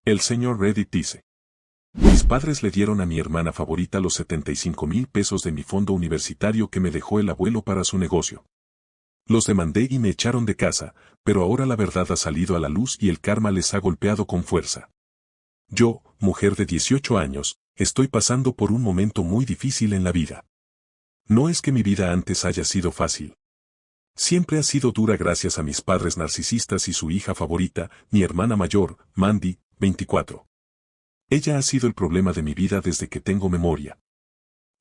El señor Reddit dice: mis padres le dieron a mi hermana favorita los 75,000 pesos de mi fondo universitario que me dejó el abuelo para su negocio. Los demandé y me echaron de casa, pero ahora la verdad ha salido a la luz y el karma les ha golpeado con fuerza. Yo, mujer de 18 años, estoy pasando por un momento muy difícil en la vida. No es que mi vida antes haya sido fácil. Siempre ha sido dura gracias a mis padres narcisistas y su hija favorita, mi hermana mayor, Mandy, 24. Ella ha sido el problema de mi vida desde que tengo memoria.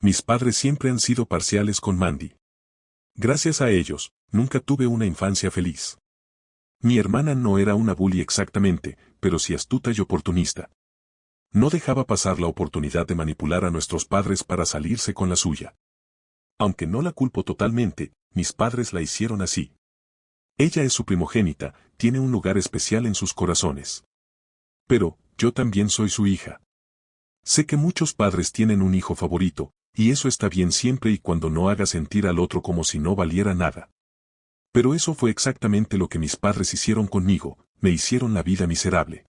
Mis padres siempre han sido parciales con Mandy. Gracias a ellos, nunca tuve una infancia feliz. Mi hermana no era una bully exactamente, pero sí astuta y oportunista. No dejaba pasar la oportunidad de manipular a nuestros padres para salirse con la suya. Aunque no la culpo totalmente, mis padres la hicieron así. Ella es su primogénita, tiene un lugar especial en sus corazones. Pero, yo también soy su hija. Sé que muchos padres tienen un hijo favorito, y eso está bien siempre y cuando no haga sentir al otro como si no valiera nada. Pero eso fue exactamente lo que mis padres hicieron conmigo, me hicieron la vida miserable.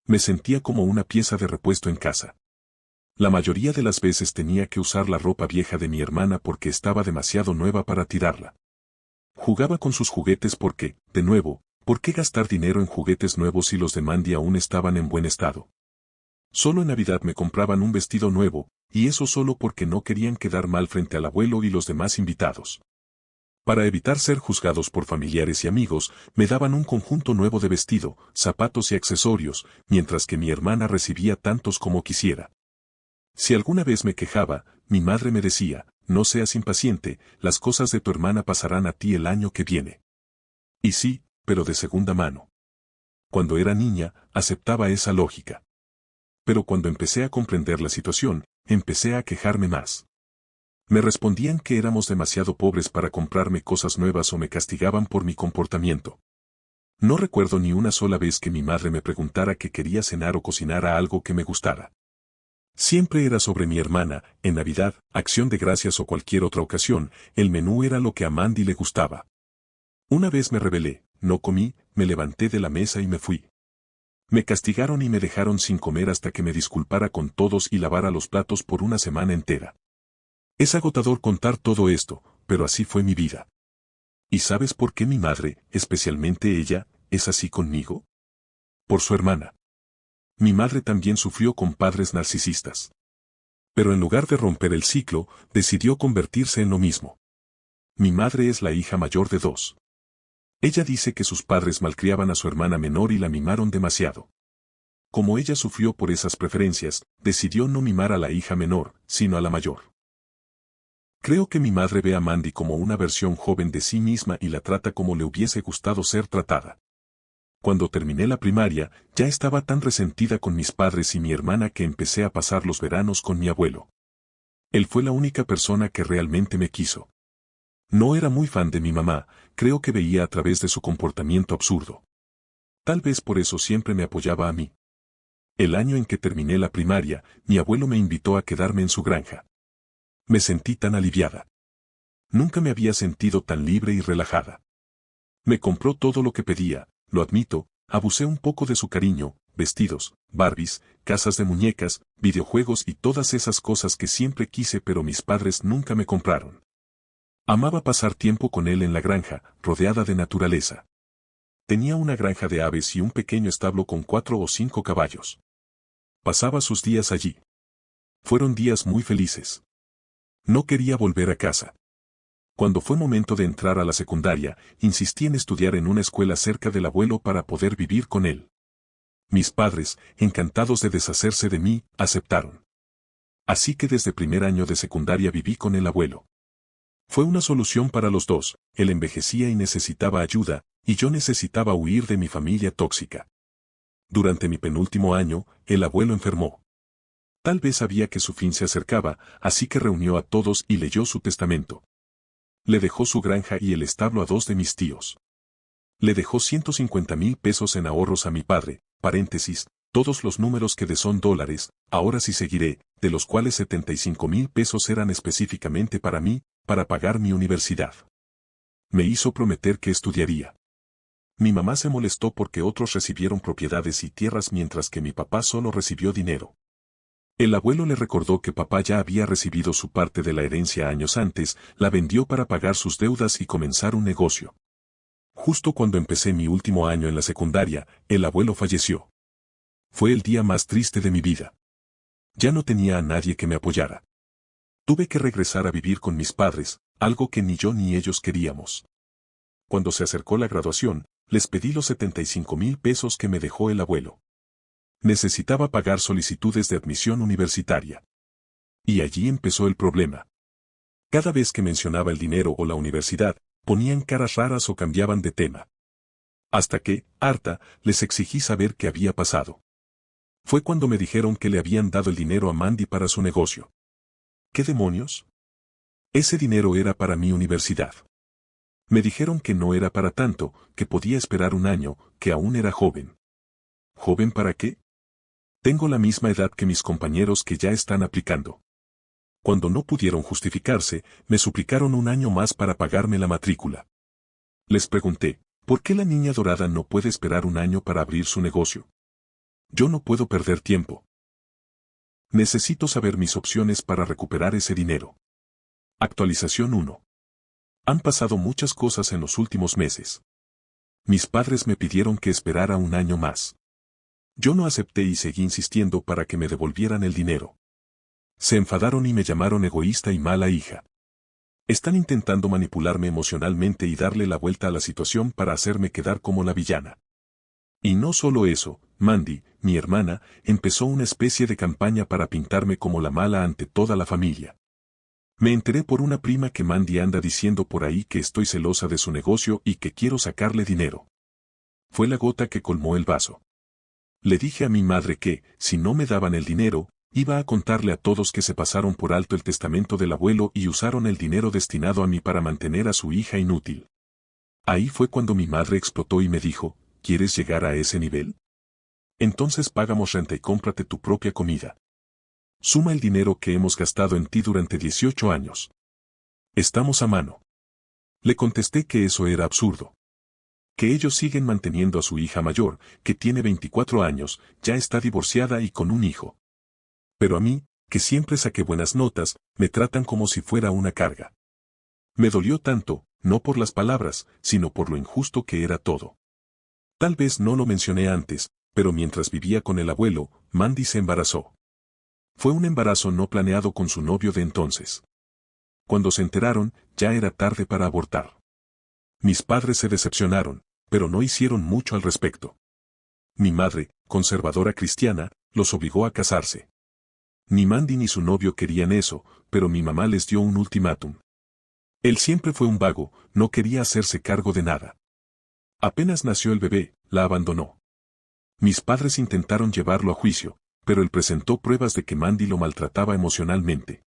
Me sentía como una pieza de repuesto en casa. La mayoría de las veces tenía que usar la ropa vieja de mi hermana porque estaba demasiado nueva para tirarla. Jugaba con sus juguetes porque, de nuevo, ¿por qué gastar dinero en juguetes nuevos si los de Mandy aún estaban en buen estado? Solo en Navidad me compraban un vestido nuevo, y eso solo porque no querían quedar mal frente al abuelo y los demás invitados. Para evitar ser juzgados por familiares y amigos, me daban un conjunto nuevo de vestido, zapatos y accesorios, mientras que mi hermana recibía tantos como quisiera. Si alguna vez me quejaba, mi madre me decía: no seas impaciente, las cosas de tu hermana pasarán a ti el año que viene. Y sí, pero de segunda mano. Cuando era niña, aceptaba esa lógica. Pero cuando empecé a comprender la situación, empecé a quejarme más. Me respondían que éramos demasiado pobres para comprarme cosas nuevas o me castigaban por mi comportamiento. No recuerdo ni una sola vez que mi madre me preguntara que quería cenar o cocinara algo que me gustara. Siempre era sobre mi hermana, en Navidad, Acción de Gracias o cualquier otra ocasión, el menú era lo que a Mandy le gustaba. Una vez me rebelé, no comí, me levanté de la mesa y me fui. Me castigaron y me dejaron sin comer hasta que me disculpara con todos y lavara los platos por una semana entera. Es agotador contar todo esto, pero así fue mi vida. ¿Y sabes por qué mi madre, especialmente ella, es así conmigo? Por su hermana. Mi madre también sufrió con padres narcisistas. Pero en lugar de romper el ciclo, decidió convertirse en lo mismo. Mi madre es la hija mayor de 2. Ella dice que sus padres malcriaban a su hermana menor y la mimaron demasiado. Como ella sufrió por esas preferencias, decidió no mimar a la hija menor, sino a la mayor. Creo que mi madre ve a Mandy como una versión joven de sí misma y la trata como le hubiese gustado ser tratada. Cuando terminé la primaria, ya estaba tan resentida con mis padres y mi hermana que empecé a pasar los veranos con mi abuelo. Él fue la única persona que realmente me quiso. No era muy fan de mi mamá, creo que veía a través de su comportamiento absurdo. Tal vez por eso siempre me apoyaba a mí. El año en que terminé la primaria, mi abuelo me invitó a quedarme en su granja. Me sentí tan aliviada. Nunca me había sentido tan libre y relajada. Me compró todo lo que pedía, lo admito, abusé un poco de su cariño, vestidos, Barbies, casas de muñecas, videojuegos y todas esas cosas que siempre quise pero mis padres nunca me compraron. Amaba pasar tiempo con él en la granja, rodeada de naturaleza. Tenía una granja de aves y un pequeño establo con 4 o 5 caballos. Pasaba sus días allí. Fueron días muy felices. No quería volver a casa. Cuando fue momento de entrar a la secundaria, insistí en estudiar en una escuela cerca del abuelo para poder vivir con él. Mis padres, encantados de deshacerse de mí, aceptaron. Así que desde primer año de secundaria viví con el abuelo. Fue una solución para los dos, él envejecía y necesitaba ayuda, y yo necesitaba huir de mi familia tóxica. Durante mi penúltimo año, el abuelo enfermó. Tal vez sabía que su fin se acercaba, así que reunió a todos y leyó su testamento. Le dejó su granja y el establo a 2 de mis tíos. Le dejó 150,000 pesos en ahorros a mi padre, paréntesis, todos los números que de son dólares, ahora sí seguiré, de los cuales 75,000 pesos eran específicamente para mí, para pagar mi universidad. Me hizo prometer que estudiaría. Mi mamá se molestó porque otros recibieron propiedades y tierras mientras que mi papá solo recibió dinero. El abuelo le recordó que papá ya había recibido su parte de la herencia años antes, la vendió para pagar sus deudas y comenzar un negocio. Justo cuando empecé mi último año en la secundaria, el abuelo falleció. Fue el día más triste de mi vida. Ya no tenía a nadie que me apoyara. Tuve que regresar a vivir con mis padres, algo que ni yo ni ellos queríamos. Cuando se acercó la graduación, les pedí los 75,000 pesos que me dejó el abuelo. Necesitaba pagar solicitudes de admisión universitaria. Y allí empezó el problema. Cada vez que mencionaba el dinero o la universidad, ponían caras raras o cambiaban de tema. Hasta que, harta, les exigí saber qué había pasado. Fue cuando me dijeron que le habían dado el dinero a Mandy para su negocio. ¿Qué demonios? Ese dinero era para mi universidad. Me dijeron que no era para tanto, que podía esperar un año, que aún era joven. ¿Joven para qué? Tengo la misma edad que mis compañeros que ya están aplicando. Cuando no pudieron justificarse, me suplicaron un año más para pagarme la matrícula. Les pregunté, ¿por qué la niña dorada no puede esperar un año para abrir su negocio? Yo no puedo perder tiempo. Necesito saber mis opciones para recuperar ese dinero. Actualización 1. Han pasado muchas cosas en los últimos meses. Mis padres me pidieron que esperara un año más. Yo no acepté y seguí insistiendo para que me devolvieran el dinero. Se enfadaron y me llamaron egoísta y mala hija. Están intentando manipularme emocionalmente y darle la vuelta a la situación para hacerme quedar como la villana. Y no solo eso, Mandy, mi hermana, empezó una especie de campaña para pintarme como la mala ante toda la familia. Me enteré por una prima que Mandy anda diciendo por ahí que estoy celosa de su negocio y que quiero sacarle dinero. Fue la gota que colmó el vaso. Le dije a mi madre que, si no me daban el dinero, iba a contarle a todos que se pasaron por alto el testamento del abuelo y usaron el dinero destinado a mí para mantener a su hija inútil. Ahí fue cuando mi madre explotó y me dijo, ¿quieres llegar a ese nivel? Entonces pagamos renta y cómprate tu propia comida. Suma el dinero que hemos gastado en ti durante 18 años. Estamos a mano. Le contesté que eso era absurdo. Que ellos siguen manteniendo a su hija mayor, que tiene 24 años, ya está divorciada y con un hijo. Pero a mí, que siempre saqué buenas notas, me tratan como si fuera una carga. Me dolió tanto, no por las palabras, sino por lo injusto que era todo. Tal vez no lo mencioné antes, pero mientras vivía con el abuelo, Mandy se embarazó. Fue un embarazo no planeado con su novio de entonces. Cuando se enteraron, ya era tarde para abortar. Mis padres se decepcionaron, pero no hicieron mucho al respecto. Mi madre, conservadora cristiana, los obligó a casarse. Ni Mandy ni su novio querían eso, pero mi mamá les dio un ultimátum. Él siempre fue un vago, no quería hacerse cargo de nada. Apenas nació el bebé, la abandonó. Mis padres intentaron llevarlo a juicio, pero él presentó pruebas de que Mandy lo maltrataba emocionalmente.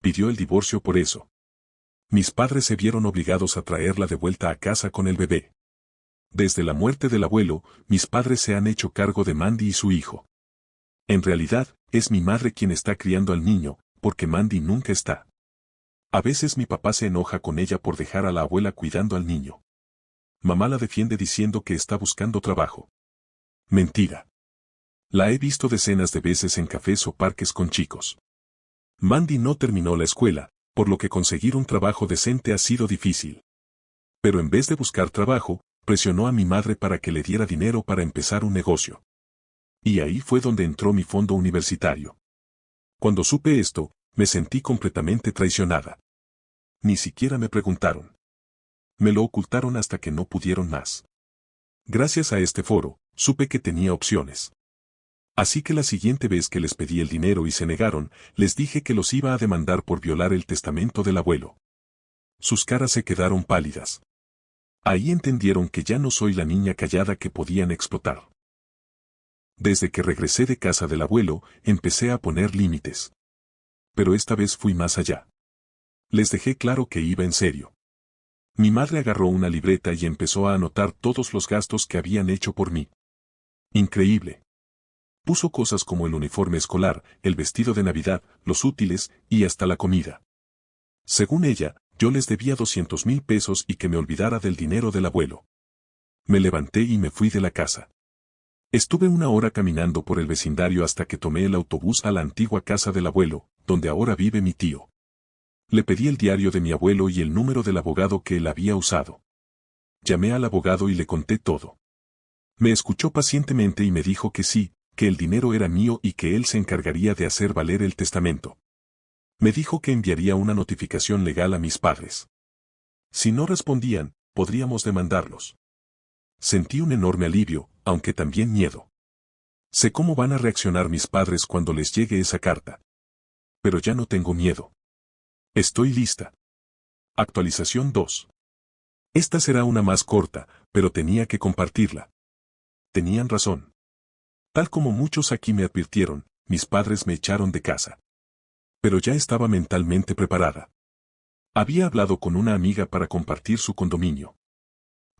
Pidió el divorcio por eso. Mis padres se vieron obligados a traerla de vuelta a casa con el bebé. Desde la muerte del abuelo, mis padres se han hecho cargo de Mandy y su hijo. En realidad, es mi madre quien está criando al niño, porque Mandy nunca está. A veces mi papá se enoja con ella por dejar a la abuela cuidando al niño. Mamá la defiende diciendo que está buscando trabajo. Mentira. La he visto decenas de veces en cafés o parques con chicos. Mandy no terminó la escuela, por lo que conseguir un trabajo decente ha sido difícil. Pero en vez de buscar trabajo, presionó a mi madre para que le diera dinero para empezar un negocio. Y ahí fue donde entró mi fondo universitario. Cuando supe esto, me sentí completamente traicionada. Ni siquiera me preguntaron. Me lo ocultaron hasta que no pudieron más. Gracias a este foro, supe que tenía opciones. Así que la siguiente vez que les pedí el dinero y se negaron, les dije que los iba a demandar por violar el testamento del abuelo. Sus caras se quedaron pálidas. Ahí entendieron que ya no soy la niña callada que podían explotar. Desde que regresé de casa del abuelo, empecé a poner límites. Pero esta vez fui más allá. Les dejé claro que iba en serio. Mi madre agarró una libreta y empezó a anotar todos los gastos que habían hecho por mí. Increíble. Puso cosas como el uniforme escolar, el vestido de Navidad, los útiles y hasta la comida. Según ella, yo les debía 200,000 pesos y que me olvidara del dinero del abuelo. Me levanté y me fui de la casa. Estuve una hora caminando por el vecindario hasta que tomé el autobús a la antigua casa del abuelo, donde ahora vive mi tío. Le pedí el diario de mi abuelo y el número del abogado que él había usado. Llamé al abogado y le conté todo. Me escuchó pacientemente y me dijo que sí, que el dinero era mío y que él se encargaría de hacer valer el testamento. Me dijo que enviaría una notificación legal a mis padres. Si no respondían, podríamos demandarlos. Sentí un enorme alivio, aunque también miedo. Sé cómo van a reaccionar mis padres cuando les llegue esa carta. Pero ya no tengo miedo. Estoy lista. Actualización 2. Esta será una más corta, pero tenía que compartirla. Tenían razón. Tal como muchos aquí me advirtieron, mis padres me echaron de casa. Pero ya estaba mentalmente preparada. Había hablado con una amiga para compartir su condominio.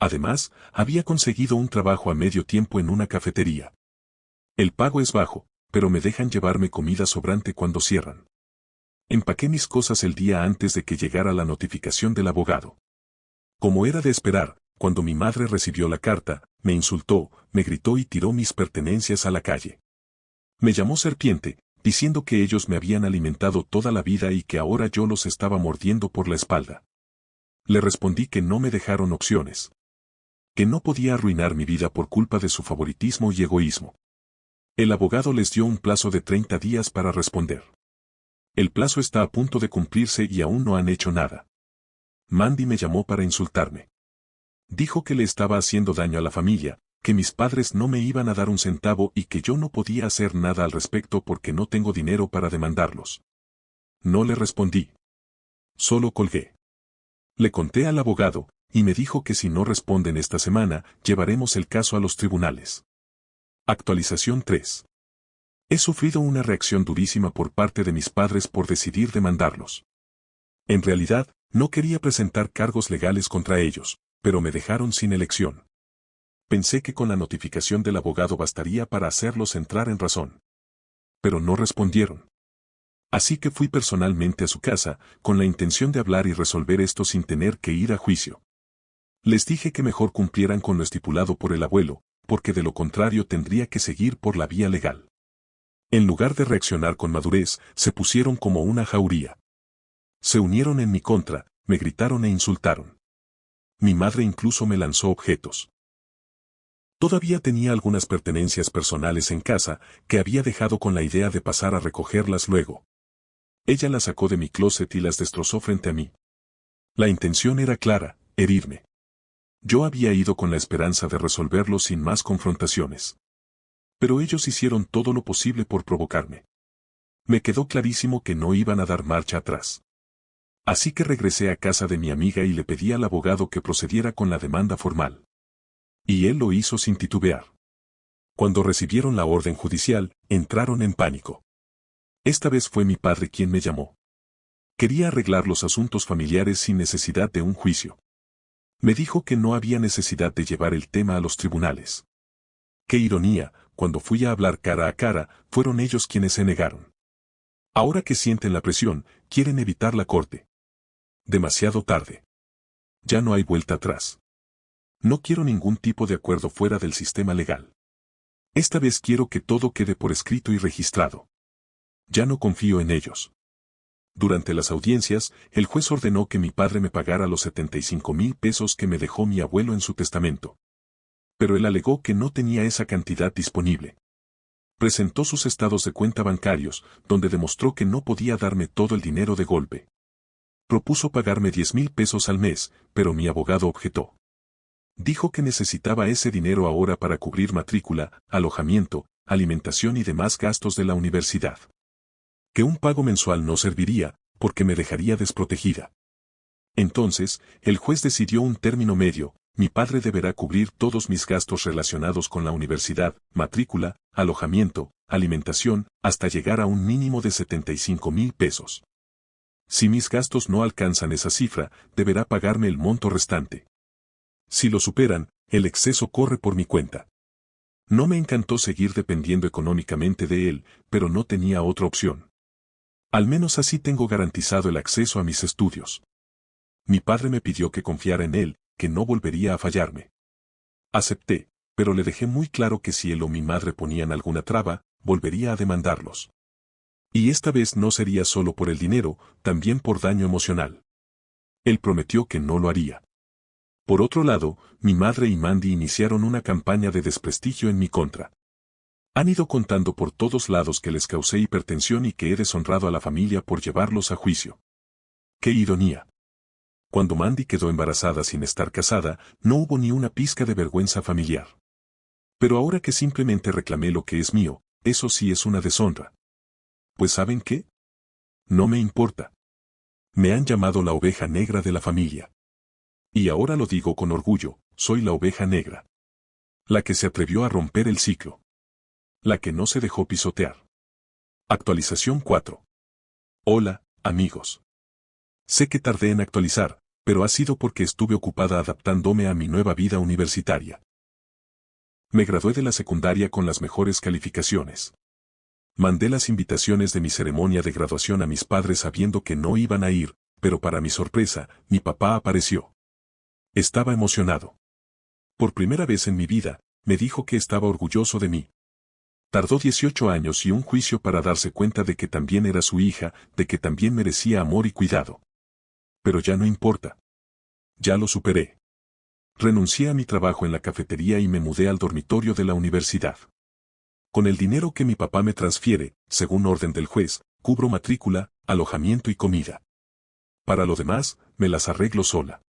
Además, había conseguido un trabajo a medio tiempo en una cafetería. El pago es bajo, pero me dejan llevarme comida sobrante cuando cierran. Empaqué mis cosas el día antes de que llegara la notificación del abogado. Como era de esperar, cuando mi madre recibió la carta, me insultó, me gritó y tiró mis pertenencias a la calle. Me llamó serpiente, diciendo que ellos me habían alimentado toda la vida y que ahora yo los estaba mordiendo por la espalda. Le respondí que no me dejaron opciones. Que no podía arruinar mi vida por culpa de su favoritismo y egoísmo. El abogado les dio un plazo de 30 días para responder. El plazo está a punto de cumplirse y aún no han hecho nada. Mandy me llamó para insultarme. Dijo que le estaba haciendo daño a la familia, que mis padres no me iban a dar un centavo y que yo no podía hacer nada al respecto porque no tengo dinero para demandarlos. No le respondí. Solo colgué. Le conté al abogado, y me dijo que si no responden esta semana, llevaremos el caso a los tribunales. Actualización 3. He sufrido una reacción durísima por parte de mis padres por decidir demandarlos. En realidad, no quería presentar cargos legales contra ellos, pero me dejaron sin elección. Pensé que con la notificación del abogado bastaría para hacerlos entrar en razón. Pero no respondieron. Así que fui personalmente a su casa, con la intención de hablar y resolver esto sin tener que ir a juicio. Les dije que mejor cumplieran con lo estipulado por el abuelo, porque de lo contrario tendría que seguir por la vía legal. En lugar de reaccionar con madurez, se pusieron como una jauría. Se unieron en mi contra, me gritaron e insultaron. Mi madre incluso me lanzó objetos. Todavía tenía algunas pertenencias personales en casa, que había dejado con la idea de pasar a recogerlas luego. Ella las sacó de mi closet y las destrozó frente a mí. La intención era clara, herirme. Yo había ido con la esperanza de resolverlo sin más confrontaciones. Pero ellos hicieron todo lo posible por provocarme. Me quedó clarísimo que no iban a dar marcha atrás. Así que regresé a casa de mi amiga y le pedí al abogado que procediera con la demanda formal. Y él lo hizo sin titubear. Cuando recibieron la orden judicial, entraron en pánico. Esta vez fue mi padre quien me llamó. Quería arreglar los asuntos familiares sin necesidad de un juicio. Me dijo que no había necesidad de llevar el tema a los tribunales. Qué ironía, cuando fui a hablar cara a cara, fueron ellos quienes se negaron. Ahora que sienten la presión, quieren evitar la corte. Demasiado tarde. Ya no hay vuelta atrás. No quiero ningún tipo de acuerdo fuera del sistema legal. Esta vez quiero que todo quede por escrito y registrado. Ya no confío en ellos. Durante las audiencias, el juez ordenó que mi padre me pagara los 75,000 pesos que me dejó mi abuelo en su testamento. Pero él alegó que no tenía esa cantidad disponible. Presentó sus estados de cuenta bancarios, donde demostró que no podía darme todo el dinero de golpe. Propuso pagarme 10,000 pesos al mes, pero mi abogado objetó. Dijo que necesitaba ese dinero ahora para cubrir matrícula, alojamiento, alimentación y demás gastos de la universidad. Que un pago mensual no serviría, porque me dejaría desprotegida. Entonces, el juez decidió un término medio: mi padre deberá cubrir todos mis gastos relacionados con la universidad, matrícula, alojamiento, alimentación, hasta llegar a un mínimo de 75,000 pesos. Si mis gastos no alcanzan esa cifra, deberá pagarme el monto restante. Si lo superan, el exceso corre por mi cuenta. No me encantó seguir dependiendo económicamente de él, pero no tenía otra opción. Al menos así tengo garantizado el acceso a mis estudios. Mi padre me pidió que confiara en él, que no volvería a fallarme. Acepté, pero le dejé muy claro que si él o mi madre ponían alguna traba, volvería a demandarlos. Y esta vez no sería solo por el dinero, también por daño emocional. Él prometió que no lo haría. Por otro lado, mi madre y Mandy iniciaron una campaña de desprestigio en mi contra. Han ido contando por todos lados que les causé hipertensión y que he deshonrado a la familia por llevarlos a juicio. ¡Qué ironía! Cuando Mandy quedó embarazada sin estar casada, no hubo ni una pizca de vergüenza familiar. Pero ahora que simplemente reclamé lo que es mío, eso sí es una deshonra. Pues ¿saben qué? No me importa. Me han llamado la oveja negra de la familia. Y ahora lo digo con orgullo, soy la oveja negra. La que se atrevió a romper el ciclo. La que no se dejó pisotear. Actualización 4. Hola, amigos. Sé que tardé en actualizar, pero ha sido porque estuve ocupada adaptándome a mi nueva vida universitaria. Me gradué de la secundaria con las mejores calificaciones. Mandé las invitaciones de mi ceremonia de graduación a mis padres sabiendo que no iban a ir, pero para mi sorpresa, mi papá apareció. Estaba emocionado. Por primera vez en mi vida, me dijo que estaba orgulloso de mí. Tardó 18 años y un juicio para darse cuenta de que también era su hija, de que también merecía amor y cuidado. Pero ya no importa. Ya lo superé. Renuncié a mi trabajo en la cafetería y me mudé al dormitorio de la universidad. Con el dinero que mi papá me transfiere, según orden del juez, cubro matrícula, alojamiento y comida. Para lo demás, me las arreglo sola.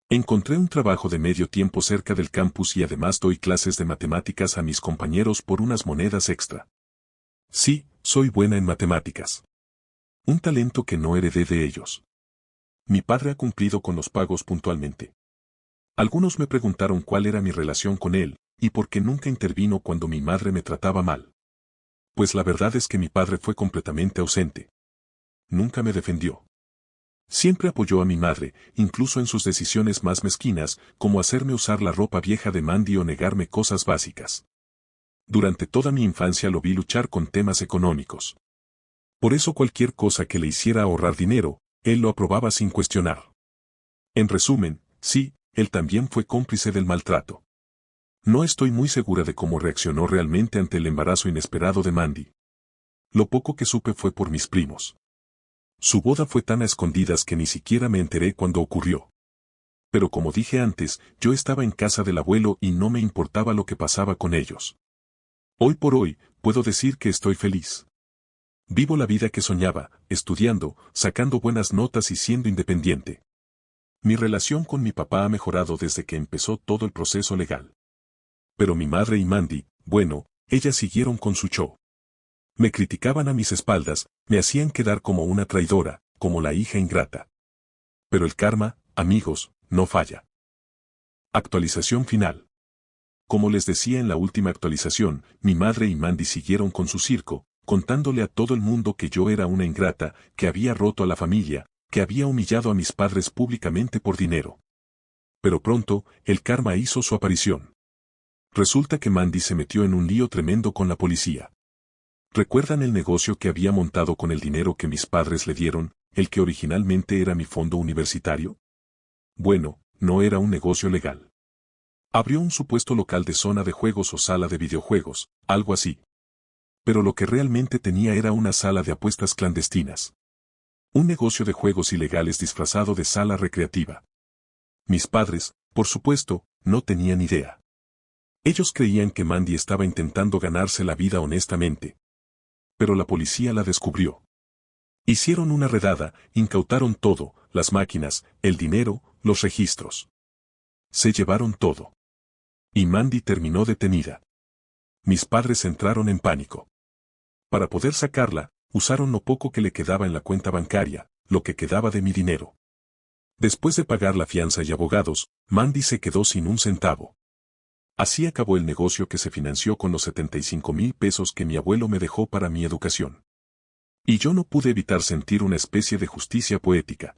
Encontré un trabajo de medio tiempo cerca del campus y además doy clases de matemáticas a mis compañeros por unas monedas extra. Sí, soy buena en matemáticas. Un talento que no heredé de ellos. Mi padre ha cumplido con los pagos puntualmente. Algunos me preguntaron cuál era mi relación con él, y por qué nunca intervino cuando mi madre me trataba mal. Pues la verdad es que mi padre fue completamente ausente. Nunca me defendió. Siempre apoyó a mi madre, incluso en sus decisiones más mezquinas, como hacerme usar la ropa vieja de Mandy o negarme cosas básicas. Durante toda mi infancia lo vi luchar con temas económicos. Por eso cualquier cosa que le hiciera ahorrar dinero, él lo aprobaba sin cuestionar. En resumen, sí, él también fue cómplice del maltrato. No estoy muy segura de cómo reaccionó realmente ante el embarazo inesperado de Mandy. Lo poco que supe fue por mis primos. Su boda fue tan a escondidas que ni siquiera me enteré cuando ocurrió. Pero como dije antes, yo estaba en casa del abuelo y no me importaba lo que pasaba con ellos. Hoy por hoy, puedo decir que estoy feliz. Vivo la vida que soñaba, estudiando, sacando buenas notas y siendo independiente. Mi relación con mi papá ha mejorado desde que empezó todo el proceso legal. Pero mi madre y Mandy, bueno, ellas siguieron con su show. Me criticaban a mis espaldas, me hacían quedar como una traidora, como la hija ingrata. Pero el karma, amigos, no falla. Actualización final. Como les decía en la última actualización, mi madre y Mandy siguieron con su circo, contándole a todo el mundo que yo era una ingrata, que había roto a la familia, que había humillado a mis padres públicamente por dinero. Pero pronto, el karma hizo su aparición. Resulta que Mandy se metió en un lío tremendo con la policía. ¿Recuerdan el negocio que había montado con el dinero que mis padres le dieron, el que originalmente era mi fondo universitario? Bueno, no era un negocio legal. Abrió un supuesto local de zona de juegos o sala de videojuegos, algo así. Pero lo que realmente tenía era una sala de apuestas clandestinas. Un negocio de juegos ilegales disfrazado de sala recreativa. Mis padres, por supuesto, no tenían idea. Ellos creían que Mandy estaba intentando ganarse la vida honestamente. Pero la policía la descubrió. Hicieron una redada, incautaron todo, las máquinas, el dinero, los registros. Se llevaron todo. Y Mandy terminó detenida. Mis padres entraron en pánico. Para poder sacarla, usaron lo poco que le quedaba en la cuenta bancaria, lo que quedaba de mi dinero. Después de pagar la fianza y abogados, Mandy se quedó sin un centavo. Así acabó el negocio que se financió con los 75,000 pesos que mi abuelo me dejó para mi educación. Y yo no pude evitar sentir una especie de justicia poética.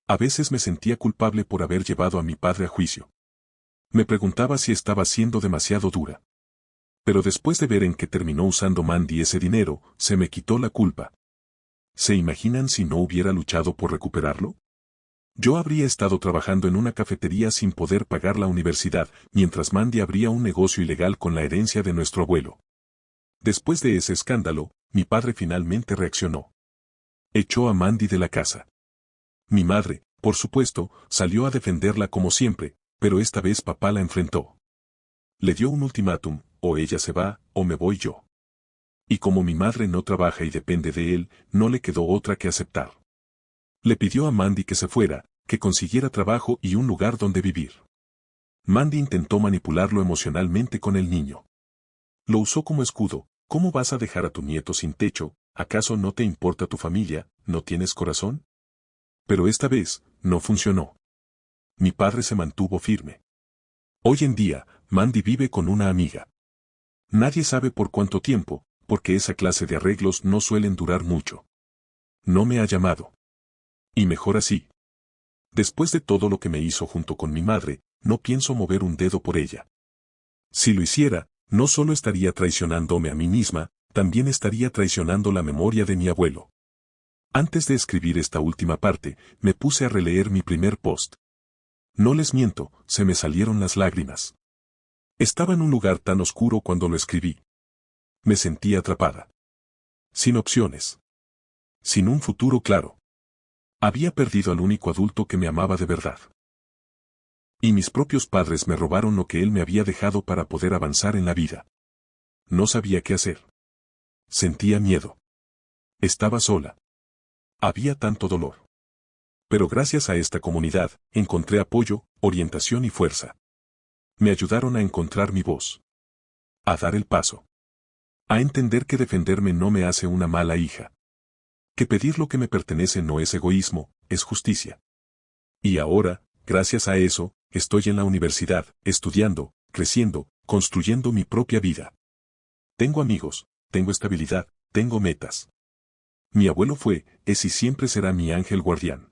A veces me sentía culpable por haber llevado a mi padre a juicio. Me preguntaba si estaba siendo demasiado dura. Pero después de ver en qué terminó usando Mandy ese dinero, se me quitó la culpa. ¿Se imaginan si no hubiera luchado por recuperarlo? Yo habría estado trabajando en una cafetería sin poder pagar la universidad, mientras Mandy abría un negocio ilegal con la herencia de nuestro abuelo. Después de ese escándalo, mi padre finalmente reaccionó. Echó a Mandy de la casa. Mi madre, por supuesto, salió a defenderla como siempre, pero esta vez papá la enfrentó. Le dio un ultimátum: o ella se va, o me voy yo. Y como mi madre no trabaja y depende de él, no le quedó otra que aceptar. Le pidió a Mandy que se fuera, que consiguiera trabajo y un lugar donde vivir. Mandy intentó manipularlo emocionalmente con el niño. Lo usó como escudo. ¿Cómo vas a dejar a tu nieto sin techo? ¿Acaso no te importa tu familia? ¿No tienes corazón? Pero esta vez, no funcionó. Mi padre se mantuvo firme. Hoy en día, Mandy vive con una amiga. Nadie sabe por cuánto tiempo, porque esa clase de arreglos no suelen durar mucho. No me ha llamado. Y mejor así. Después de todo lo que me hizo junto con mi madre, no pienso mover un dedo por ella. Si lo hiciera, no solo estaría traicionándome a mí misma, también estaría traicionando la memoria de mi abuelo. Antes de escribir esta última parte, me puse a releer mi primer post. No les miento, se me salieron las lágrimas. Estaba en un lugar tan oscuro cuando lo escribí. Me sentí atrapada. Sin opciones. Sin un futuro claro. Había perdido al único adulto que me amaba de verdad. Y mis propios padres me robaron lo que él me había dejado para poder avanzar en la vida. No sabía qué hacer. Sentía miedo. Estaba sola. Había tanto dolor. Pero gracias a esta comunidad, encontré apoyo, orientación y fuerza. Me ayudaron a encontrar mi voz. A dar el paso. A entender que defenderme no me hace una mala hija. Que pedir lo que me pertenece no es egoísmo, es justicia. Y ahora, gracias a eso, estoy en la universidad, estudiando, creciendo, construyendo mi propia vida. Tengo amigos, tengo estabilidad, tengo metas. Mi abuelo fue, es y siempre será mi ángel guardián.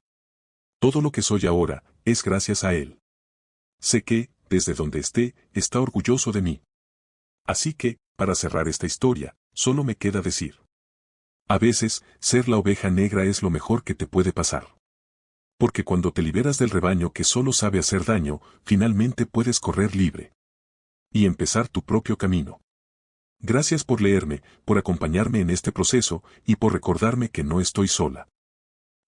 Todo lo que soy ahora, es gracias a él. Sé que, desde donde esté, está orgulloso de mí. Así que, para cerrar esta historia, solo me queda decir. A veces, ser la oveja negra es lo mejor que te puede pasar. Porque cuando te liberas del rebaño que solo sabe hacer daño, finalmente puedes correr libre. Y empezar tu propio camino. Gracias por leerme, por acompañarme en este proceso, y por recordarme que no estoy sola.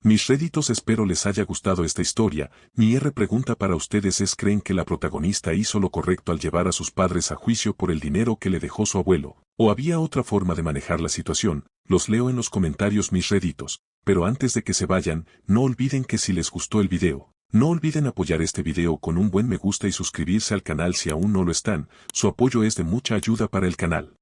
Mis réditos, espero les haya gustado esta historia. Mi pregunta para ustedes es: ¿creen que la protagonista hizo lo correcto al llevar a sus padres a juicio por el dinero que le dejó su abuelo? ¿O había otra forma de manejar la situación? Los leo en los comentarios mis réditos, pero antes de que se vayan, no olviden que si les gustó el video, no olviden apoyar este video con un buen me gusta y suscribirse al canal si aún no lo están. Su apoyo es de mucha ayuda para el canal.